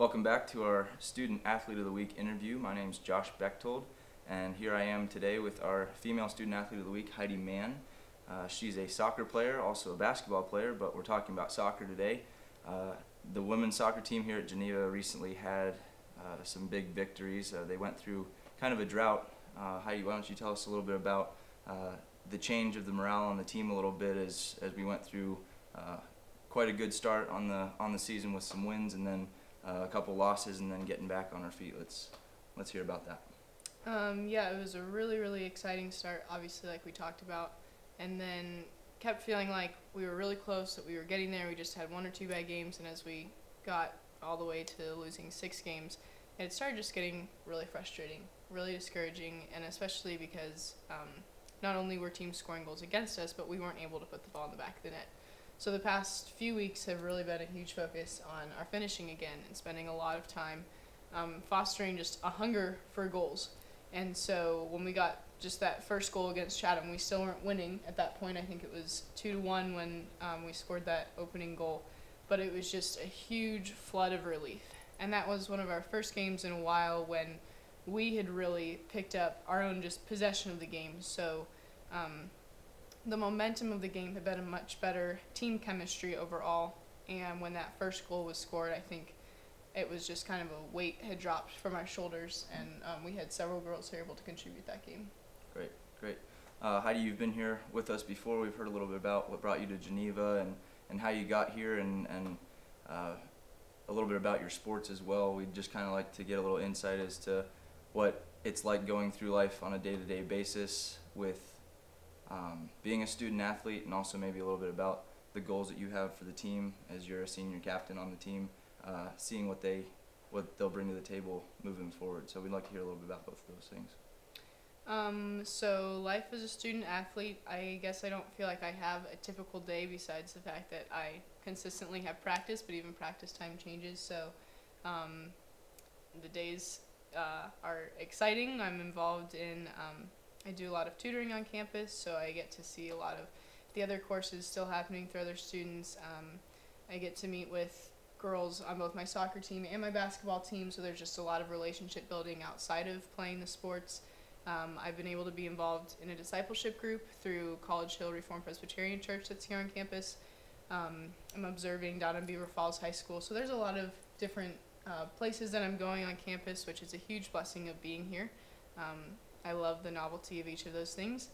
Welcome back to our Student Athlete of the Week interview. My name is Josh Bechtold, and here I am today with our female Student Athlete of the Week, Heidi Mann. She's a soccer player, also a basketball player, but we're talking about soccer today. The women's soccer team here at Geneva recently had some big victories. They went through kind of a drought. Heidi, why don't you tell us a little bit about the change of the morale on the team a little bit as we went through quite a good start on the season with some wins and then a couple losses and then getting back on our feet. Let's hear about that. Yeah, it was a really exciting start, obviously, like we talked about, and then kept feeling like we were really close, that we were getting there. We just had one or two bad games, and as we got all the way to losing 6 games, it started just getting really frustrating, really discouraging, and especially because not only were teams scoring goals against us, but we weren't able to put the ball in the back of the net. So the past few weeks have really been a huge focus on our finishing again and spending a lot of time fostering just a hunger for goals. And so when we got just that first goal against Chatham, we still weren't winning at that point. I think it was 2-1 when we scored that opening goal. But it was just a huge flood of relief. And that was one of our first games in a while when we had really picked up our own just possession of the game. So the momentum of the game had been a much better team chemistry overall, and when that first goal was scored, I think it was just kind of a weight had dropped from our shoulders, and we had several girls who were able to contribute that game. Great. Heidi, you've been here with us before. We've heard a little bit about what brought you to Geneva and how you got here and a little bit about your sports as well. We'd just kind of like to get a little insight as to what it's like going through life on a day-to-day basis with being a student athlete, and also maybe a little bit about the goals that you have for the team as you're a senior captain on the team, seeing what they'll bring to the table moving forward. So we'd like to hear a little bit about both of those things. So life as a student athlete, I guess I don't feel like I have a typical day besides the fact that I consistently have practice, but even practice time changes. So the days are exciting. I'm involved in I do a lot of tutoring on campus, so I get to see a lot of the other courses still happening for other students. I get to meet with girls on both my soccer team and my basketball team, so there's just a lot of relationship building outside of playing the sports. I've been able to be involved in a discipleship group through College Hill Reformed Presbyterian Church that's here on campus. I'm observing down in Beaver Falls High School, so there's a lot of different places that I'm going on campus, which is a huge blessing of being here. I love the novelty of each of those things.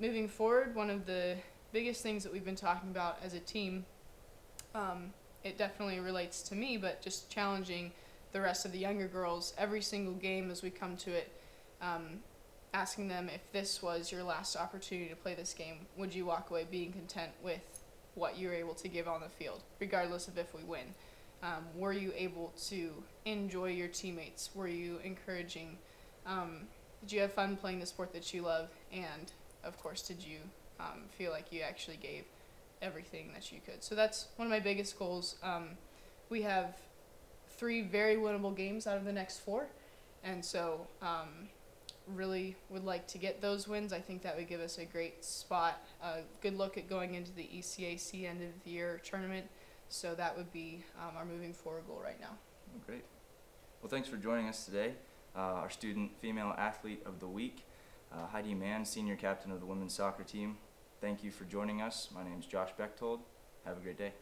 Moving forward, one of the biggest things that we've been talking about as a team, it definitely relates to me, but just challenging the rest of the younger girls every single game as we come to it, asking them, if this was your last opportunity to play this game, would you walk away being content with what you were able to give on the field, regardless of if we win? Were you able to enjoy your teammates? Were you encouraging? Did you have fun playing the sport that you love? And, of course, did you feel like you actually gave everything that you could? So that's one of my biggest goals. We have 3 very winnable games out of the next 4. And so really would like to get those wins. I think that would give us a great spot, a good look at going into the ECAC end of the year tournament. So that would be our moving forward goal right now. Great. Well, thanks for joining us today. Our Student Female Athlete of the Week, Heidi Mann, Senior Captain of the Women's Soccer Team. Thank you for joining us. My name is Josh Bechtold. Have a great day.